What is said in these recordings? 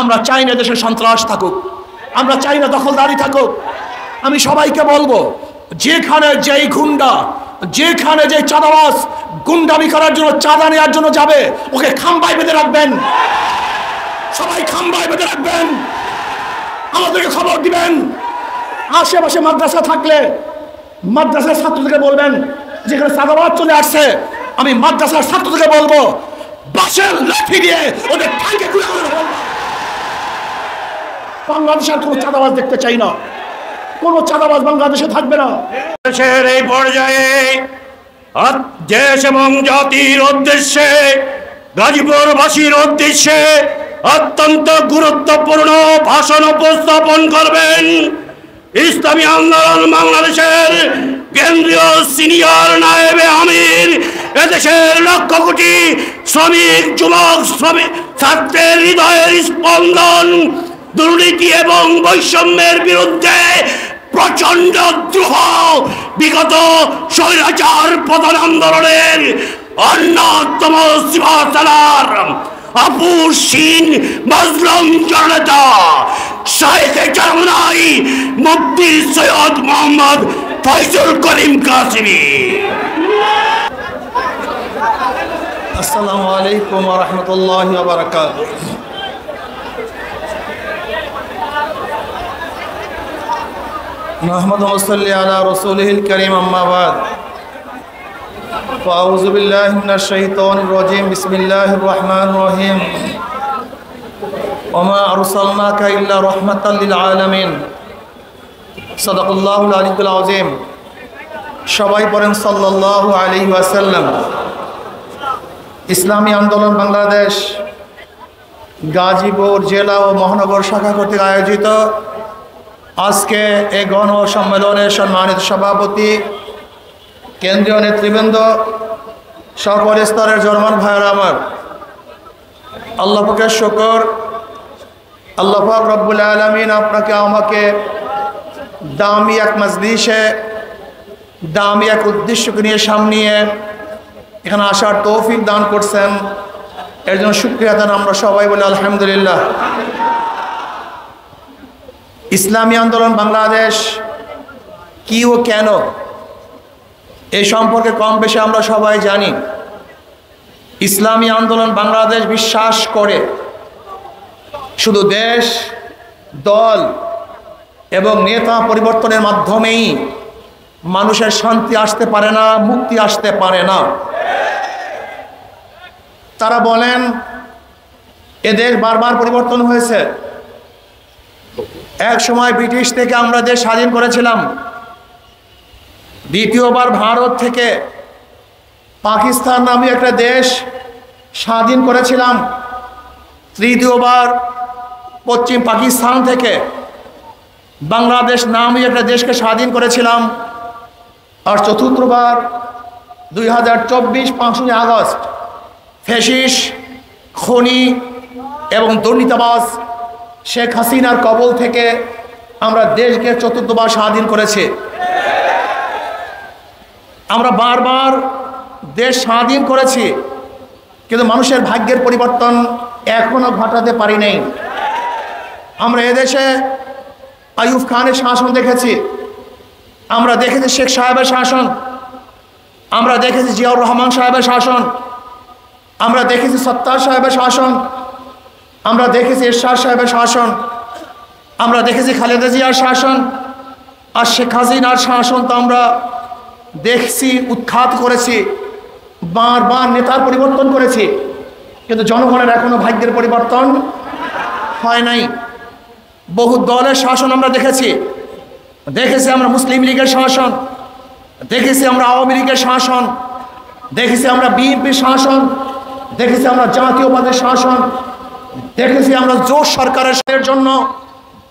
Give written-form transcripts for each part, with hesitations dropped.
আমরা চাই না দেশে সন্ত্রাস থাকুক, আমরা চাই না দখলদারি থাকুক। আমি সবাইকে বলবো, যেখানে যেই গুন্ডা, যেখানে যে চাঁদাবাজ গুন্ডামি করার জন্য, চাঁদা নেওয়ার জন্য যাবে, ওকে খাম্বায় বেঁধে রাখবেন। সবাই খাম্বায় বেঁধে রাখবেন, আমাদেরকে খবর দিবেন। আশেপাশে মাদ্রাসা থাকলে মাদ্রাসার ছাত্রদেরকে বলবেন, যেখানে চাঁদাবাজ চলে আসছে, আমি মাদ্রাসার ছাত্রদেরকে বলবো, বাঁশের লাঠি দিয়ে ওদের ঠ্যাঙ্গে গুঁড়ে বলবো। বাংলাদেশের কোনো চাঁদাবাজ দেখতে চাই না, কোনো চাঁদাবাজ বাংলাদেশে থাকবে না। দেশের এই পর্যায়ে দেশ এবং জাতির উদ্দেশ্যে, গাজীপুরবাসীর উদ্দেশ্যে অত্যন্ত গুরুত্বপূর্ণ ভাষণ উপস্থাপন করবেন ইসলামী আন্দোলন বাংলাদেশের কেন্দ্রীয় সিনিয়র নায়েবে আমির, এদেশের লক্ষ কোটি শ্রমিক, যুবক, শ্রমিক, ছাত্রের হৃদয়ের স্পন্দন, দুর্নীতি এবং বৈষম্যের বিরুদ্ধে প্রচন্ড দ্রোহ, বিগত স্বৈরাচার পতন আন্দোলনের অন্যতম সিপাহসালার আপুসীন মজলুম জনতা শায়েখে চরমনাই মুফতি সৈয়দ মোহাম্মদ ফয়জুল করিম কাসেমী। আসসালামু আলাইকুম ওয়া রাহমাতুল্লাহি ওয়া বারাকাতুহু। নাহমাদু ওয়া সাল্লি আলা রাসূলিল কারীম, আম্মা বাদ। ফাউযু বিল্লাহি মিনাশ শাইতানির রাজীম। বিসমিল্লাহির রহমানির রহিম। ওয়া মা আরসালনাকা ইল্লা রাহমাতাল লিল আলামিন। সাদাকাল্লাহুল আলিয়্যুল আযীম। সবাই পড়েন সাল্লাল্লাহু আলাইহি ওয়াসাল্লাম। ইসলামী আন্দোলন বাংলাদেশ গাজীপুর জেলা ও মহানগর শাখা কর্তৃক আয়োজিত আজকে এই গণ সম্মেলনের সম্মানিত সভাপতি, কেন্দ্রীয় নেতৃবৃন্দ, সকল স্তরের জনমান ভাইয়েরা আমার, আল্লাহ পাকের শুকর, আল্লাহ পাক রব্বুল আলামিন আপনাকে আমাকে দামি এক মজলিসে, দামি এক উদ্দেশ্যকে নিয়ে সামনে এখানে আসার তৌফিক দান করছেন। এর জন্য শুকরিয়া দান আমরা সবাই বলি আলহামদুলিল্লাহ। ইসলামী আন্দোলন বাংলাদেশ কি ও কেন, এই সম্পর্কে কম বেশি আমরা সবাই জানি। ইসলামী আন্দোলন বাংলাদেশ বিশ্বাস করে শুধু দেশ, দল এবং নেতা পরিবর্তনের মাধ্যমেই মানুষের শান্তি আসতে পারে না, মুক্তি আসতে পারে না। তারা বলেন এদের বারবার পরিবর্তন হয়েছে। এক সময় ব্রিটিশ থেকে আমরা দেশ স্বাধীন করেছিলাম, দ্বিতীয়বার ভারত থেকে পাকিস্তান নামে একটা দেশ স্বাধীন করেছিলাম, তৃতীয়বার পশ্চিম পাকিস্তান থেকে বাংলাদেশ নামে একটা দেশকে স্বাধীন করেছিলাম, আর চতুর্থবার 2024 5ই আগস্ট ফ্যাসিস্ট, খনি এবং দুর্নীতিবাজ শেখ হাসিনার কবল থেকে আমরা দেশকে চতুর্থবার স্বাধীন করেছি। আমরা বারবার দেশ স্বাধীন করেছি, কিন্তু মানুষের ভাগ্যের পরিবর্তন এখনো ঘটাতে পারি নাই। আমরা এদেশে আইয়ুব খানের শাসন দেখেছি, আমরা দেখেছি শেখ সাহেবের শাসন, আমরা দেখেছি জিয়াউর রহমান সাহেবের শাসন, আমরা দেখেছি সত্তার সাহেবের শাসন, আমরা দেখেছি এরশাদ সাহেবের শাসন, আমরা দেখেছি খালেদা জিয়ার শাসন, আর শেখ হাসিনার শাসন তো আমরা দেখছি, উৎখাত করেছি, বারবার নেতার পরিবর্তন করেছি, কিন্তু জনগণের এখনো ভাগ্যের পরিবর্তন হয় নাই। বহু দলের শাসন আমরা দেখেছি, দেখেছি আমরা মুসলিম লীগের শাসন, দেখেছি আমরা আওয়ামী লীগের শাসন, দেখেছি আমরা বিএনপির শাসন, দেখেছি আমরা জাতীয়বাদের শাসন, দেখেছি আমরা জোট সরকারের জন্য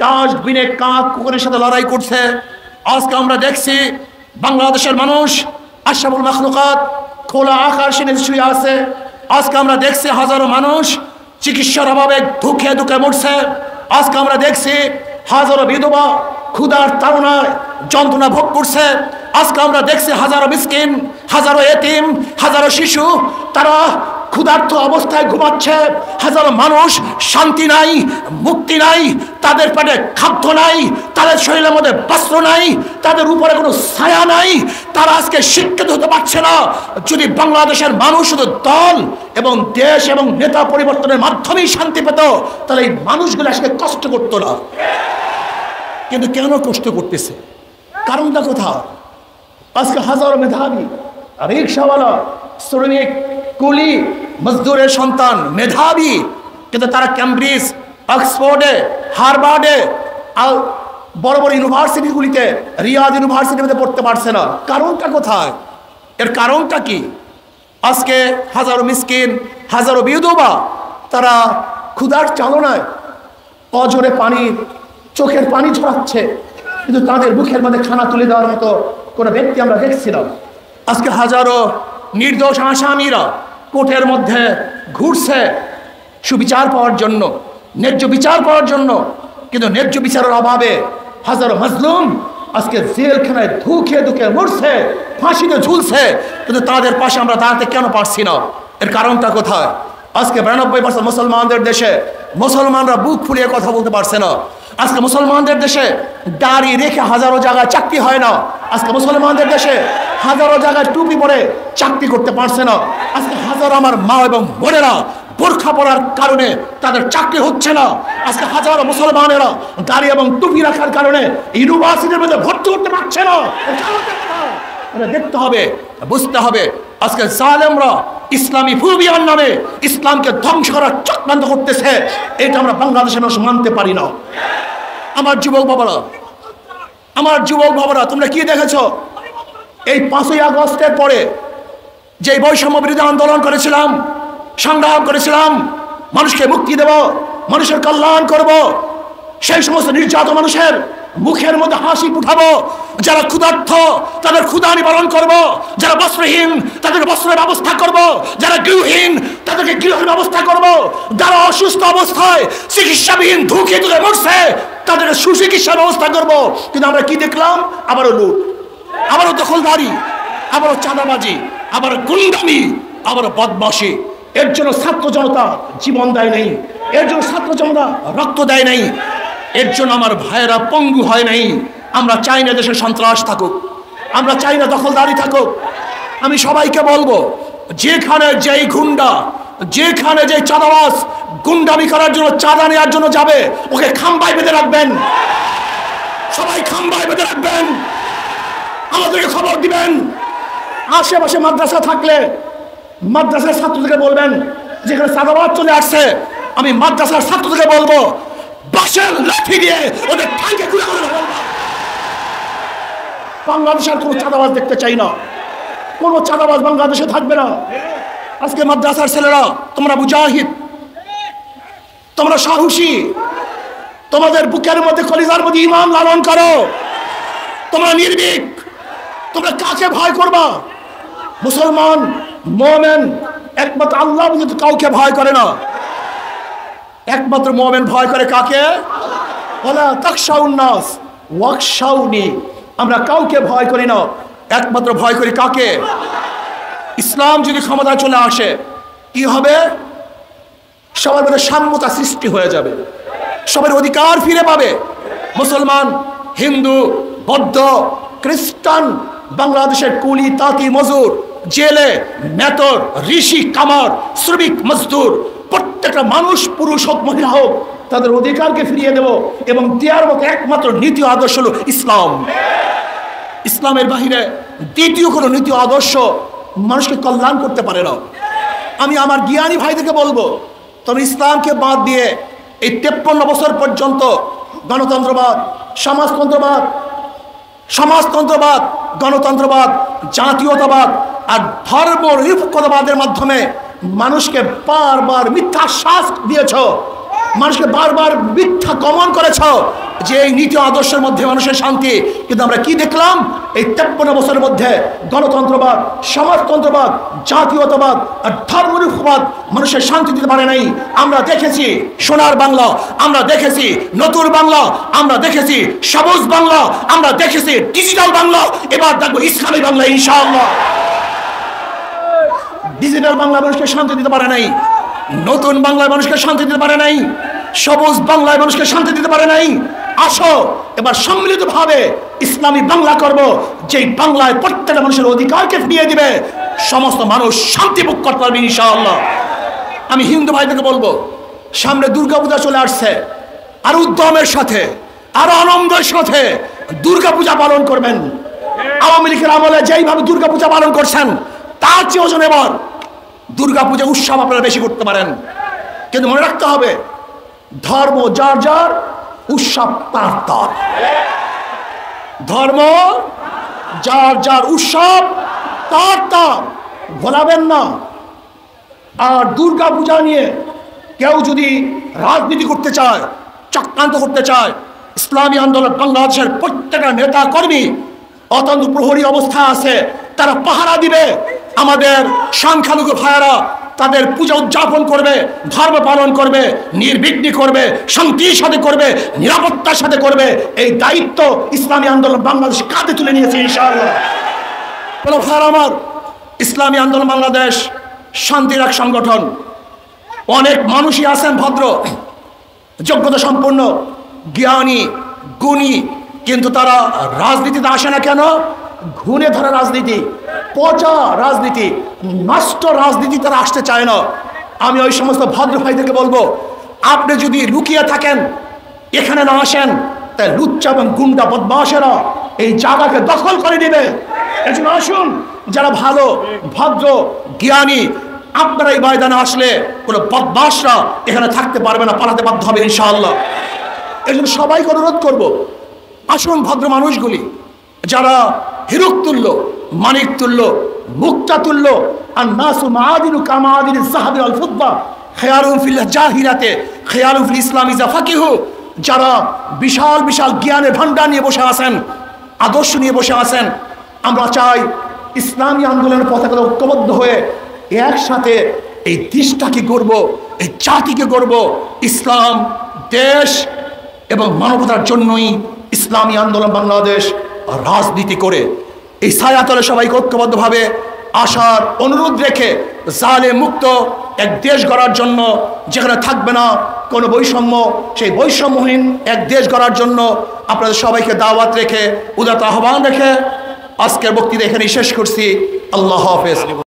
ডাস্টবিনে কাক কুকুরের সাথে লড়াই করছে। আজকে আমরা দেখছি বাংলাদেশের মানুষ আশরাফুল মাখলুকাত খোলা আকাশে নিচে শুয়ে আছে। আজকে আমরা দেখছি হাজারো মানুষ চিকিৎসার অভাবে ধুকে ধুকে মরছে। আজকে আমরা দেখছি হাজারো বিধবা ক্ষুধার তাড়নায় যন্ত্রণা ভোগ করছে। আজকে আমরা দেখছি হাজারো মিসকিন, হাজারো এতিম, হাজারো শিশু তারা ক্ষুধার্ত অবস্থায় ঘুমাচ্ছে, হাজারো মানুষ শান্তি নাই, মুক্তি নাই, তাদের পেটে খাদ্য নাই, তাদের শরীরের মধ্যে বস্ত্র নাই, তাদের উপরে কোনো ছায়া নাই, তারা আজকে শিক্ষিত হতে পারছে না। যদি বাংলাদেশের মানুষ শুধু দল এবং দেশ এবং নেতা পরিবর্তনের মাধ্যমেই শান্তি পেত, তাহলে এই মানুষগুলো আজকে কষ্ট করতো না। কিন্তু কেন কষ্ট করতেছে? কারণটা কোথাও? আজকে হাজারো মেধাবী রিক্সাওয়ালা, শ্রমিক, কুলি, মজদুরের সন্তান মেধাবী, কিন্তু তারা ক্যামব্রিজ, অক্সফোর্ডে, হার্ভার্ডে, বড় বড় ইউনিভার্সিটিগুলিতে, রিয়াদ ইউনিভার্সিটিতে পড়তে পারছে না। কারণটা কোথায়? এর কারণটা কি? আজকে হাজারো মিসকিন, হাজারো বিধবা তারা ক্ষুধার চালনায় অজরে পানি, চোখের পানি ঝরাচ্ছে, কিন্তু তাদের মুখের মধ্যে খানা তুলে দেওয়ার মতো কোনো ব্যক্তি আমরা দেখছিলাম। আজকে হাজারো নির্দোষ আসামিরা কোর্টের মধ্যে ঘুরছে সুবিচার পাওয়ার জন্য, ন্যায্য বিচার পাওয়ার জন্য, কিন্তু ন্যায্য বিচারের অভাবে হাজারো মাজলুম আজকে জেলখানায় ধুকে ধুকে মরছে, ফাঁসিতে ঝুলছে, কিন্তু তাদের পাশে আমরা দাঁড়াতে কেন পারছি না? এর কারণটা কোথায়? আজকে 92% মুসলমানদের দেশে মুসলমানরা বুক ফুলিয়ে কথা বলতে পারছে না। আজকে মুসলমানদের দেশে দাড়ি রেখে হাজারো জায়গায় চাকরি হয় না। আজকে মুসলমানদের দেশে হাজারো জায়গায় টুপি পরে চাকরি করতে পারছে না। আজকে হাজারো আমার মা এবং বোনেরা বোরখা পরার কারণে তাদের চাকরি হচ্ছে না। আজকে হাজারো মুসলমানেরা দাড়ি এবং টুপি রাখার কারণে ইউনিভার্সিটির মধ্যে ভর্তি করতে পারছে না। দেখতে হবে, বুঝতে হবে, আজকে জালেমরা ইসলামী ফুবিয়ার নামে ইসলামকে ধ্বংস করার চক্রান্ত করতেছে। এটা আমরা বাংলাদেশের মানুষ মানতে পারি না। আমার যুবক বাবারা, আমার যুবক বাবারা, তোমরা কি দেখেছো? এই 5ই আগস্টের পরে যে বৈষম্য বিরোধী আন্দোলন করেছিলাম, সংগ্রাম করেছিলাম, মানুষকে মুক্তি দেব, মানুষের কল্যাণ করব, সেই সমস্ত নির্যাতিত মানুষের মুখের মধ্যে হাসি ফুটাবো। যারা ক্ষুধার্ত তাদের ক্ষুধা নিবারণ করব, যারা বস্ত্রহীন তাদের বস্ত্রের ব্যবস্থা করব, যারা গৃহহীন তাদেরকে গৃহের ব্যবস্থা করব, যারা অসুস্থ অবস্থায় চিকিৎসাবিহীন ধুকে ধুকে মরছে তাদেরকে সুচিকিৎসার ব্যবস্থা করব। কিন্তু আমরা কি দেখলাম? আবারও লুট, আবারও দখলদারি, আবারও চাঁদাবাজি, আবারও গুন্ডামি, আবারও বদমাশি। এর জন্য ছাত্র জনতা জীবন দেয় নাই, এর জন্য ছাত্র জনতা রক্ত দেয় নাই, এর জন্য আমার ভাইয়েরা পঙ্গু হয় নাই। আমরা চাই না দেশে সন্ত্রাস থাকুক, আমরা চাই না দখলদারি থাকুক। আমি সবাইকে বলবো, যেখানে যেই গুন্ডা, যেখানে যেই চাঁদাবাজ গুন্ডামি করার জন্য, চাঁদা নেওয়ার জন্য যাবে, ওকে খাম্বায় বেঁধে রাখবেন, সবাই খাম্বায় বেঁধে রাখবেন, আমাদেরকে খবর দিবেন। আশেপাশে মাদ্রাসা থাকলে মাদ্রাসার ছাত্রদেরকে বলবেন, যেখানে চাঁদাবাজ চলে আসছে, আমি মাদ্রাসার ছাত্রদেরকে বলবো, বাঁশের লাঠি দিয়ে ওদের ঠ্যাঙ্গে গুঁড়া করে বলবো। বাংলাদেশের কোনো চাঁদাবাজ দেখতে চাই না, কোনো চাঁদাবাজ বাংলাদেশে থাকবে না। আজকে মাদ্রাসার ছেলেরা, তোমরা মুজাহিদ, তোমরা সাহসী, তোমাদের বুকের মধ্যে কলিজার মধ্যে ঈমান লালন করো, তোমরা নির্ভীক, তোমরা কাকে ভয় করবা? মুসলমান মুমিন একমাত্র আল্লাহ ব্যতীত কাউকে ভয় করে না। একমাত্র মুমিন ভয় করে কাকে? ওয়ালা তাখশাউন নাস ওয়াখশাউনি। আমরা কাউকে ভয় করি না, একমাত্র ভয় করি কাকে? ইসলাম যদি ক্ষমতায় চলে আসে কি হবে? সবার মধ্যে সাম্যতা সৃষ্টি হয়ে যাবে, সবার অধিকার ফিরে পাবে। মুসলমান, হিন্দু, বৌদ্ধ, খ্রিস্টান, বাংলাদেশের কুলি, তাঁতি, মজুর, জেলে, মেতর, ঋষি, কামার, শ্রমিক, মজদুর, প্রত্যেকটা মানুষ, পুরুষ হোক মহিলা হোক, তাদের অধিকারকে ফিরিয়ে দেব এবং দেওয়ার মতো একমাত্র নীতি আদর্শ হলো ইসলাম। ইসলামের বাহিরে দ্বিতীয় কোনো নীতি আদর্শ মানুষকে কল্যাণ করতে পারে না। আমি আমার জ্ঞানী ভাইদেরকে বলবো, তবে ইসলামকে বাদ দিয়ে এই 53 বছর পর্যন্ত গণতন্ত্রবাদ, সমাজতন্ত্রবাদ, গণতন্ত্রবাদ, জাতীয়তাবাদ আর ধর্মনিরপেক্ষতাবাদের মাধ্যমে মানুষকে বারবার মিথ্যা শ্বাস দিয়েছ, মানুষকে বারবার মিথ্যা গমন করেছ যে এই নীতি আদর্শের মধ্যে মানুষের শান্তি। কিন্তু আমরা কি দেখলাম? এই 53 বছরের মধ্যে গণতন্ত্রবাদ, সমাজতন্ত্রবাদ, জাতীয়তাবাদ আর ধর্মনিরপেক্ষতাবাদ মানুষের শান্তি দিতে পারে নাই। আমরা দেখেছি সোনার বাংলা, আমরা দেখেছি নতুন বাংলা, আমরা দেখেছি সবুজ বাংলা, আমরা দেখেছি ডিজিটাল বাংলা, এবার দেখবো ইসলামী বাংলা ইনশাআল্লাহ। ডিজিটাল বাংলা মানুষকে শান্তি দিতে পারে নাই, নতুন বাংলায় মানুষকে শান্তি দিতে পারে নাই, সবুজ বাংলায় মানুষকে শান্তি দিতে পারে নাই। আসো এবার সম্মিলিতভাবে ইসলামী বাংলা করব, যেই বাংলায় প্রত্যেকটা মানুষের অধিকারকে ফিরিয়ে দিবে, সমস্ত মানুষ শান্তি ভোগ করতে পারবে ইনশাআল্লাহ। আমি হিন্দু ভাইদেরকে বলবো, সামনে দুর্গাপূজা চলে আসছে, আর উদ্যমের সাথে আর আনন্দের সাথে দুর্গাপূজা পালন করবেন। আওয়ামী লীগের আমলে যেইভাবে দুর্গাপূজা পালন করছেন, তার চেয়ে ওজন এবার দুর্গাপূজা উৎসব আপনারা বেশি করতে পারেন। কিন্তু মনে রাখতে হবে, ধর্ম যার যার, উৎসব তার তার। ধর্ম যার যার, উৎসব তার তার, ভোলাবেন না। আর দুর্গাপূজা নিয়ে কেউ যদি রাজনীতি করতে চায়, চক্রান্ত করতে চায়, ইসলামী আন্দোলন বাংলাদেশের প্রত্যেকটা নেতা কর্মী অত্যন্ত প্রহরী অবস্থা আছে, তারা পাহারা দিবে। আমাদের সংখ্যালঘু ভাইয়েরা তাদের পূজা উদযাপন করবে, ধর্ম পালন করবে, নির্বিঘ্ন করবে, শান্তির সাথে করবে, নিরাপত্তার সাথে করবে। এই দায়িত্ব ইসলামী আন্দোলন বাংলাদেশ কাঁধে তুলে নিয়েছে ইনশাআল্লাহ। ভাইয়েরা আমার, ইসলামী আন্দোলন বাংলাদেশ শান্তির এক সংগঠন। অনেক মানুষই আছেন ভদ্র, যোগ্যতা সম্পন্ন, জ্ঞানী, গুণী, কিন্তু তারা রাজনীতিতে আসে না কেন? ঘুণে ধরা রাজনীতি, পচা রাজনীতি, নষ্ট রাজনীতি তারা আসতে চায় না। আমি ওই সমস্ত ভদ্র ভাইদেরকে বলবো, আপনি যদি লুকিয়ে থাকেন, এখানে না আসেন, তাই লুচ্চা এবং গুন্ডা বদমাশেরা এই জায়গাকে দখল করে নেবে। এজন্য আসুন, যারা ভালো, ভদ্র, জ্ঞানী, আপনারা এই ময়দানে আসলে কোনো বদমাশরা এখানে থাকতে পারবে না, পালাতে বাধ্য হবে ইনশাআল্লাহ। এই জন্য সবাইকে অনুরোধ করবো, আসুন ভদ্র মানুষগুলি, যারা হিরুক তুল্য, মানিক তুল্য, মুক্তা তুল্য, আর নাসু মাআদিনু কামাআদিন যাহাবি আল ফুদ্দা, খেয়ালুম ফিল জাহিরাতে খেয়ালুম ফিল ইসলাম ইজা ফাকিহু, যারা বিশাল বিশাল জ্ঞানের ভান্ডার নিয়ে বসে আছেন, আদর্শ নিয়ে বসে আছেন। আমরা চাই ইসলামী আন্দোলনের পতাকা ঐক্যবদ্ধ হয়ে একসাথে এই দেশটাকে গড়ব, এই জাতিকে গড়ব। ইসলাম, দেশ এবং মানবতার জন্যই ইসলামী আন্দোলন বাংলাদেশ রাজনীতি করে এই ছায়াতলে সবাইকে ঐক্যবদ্ধভাবে আসার অনুরোধ রেখে জালেম মুক্ত এক দেশ গড়ার জন্য, যেখানে থাকবে না কোনো বৈষম্য, সেই বৈষম্যহীন এক দেশ গড়ার জন্য আপনাদের সবাইকে দাওয়াত রেখে, উদাত্ত আহ্বান রেখে আজকের বক্তৃতা এখানেই শেষ করছি। আল্লাহ হাফেজ।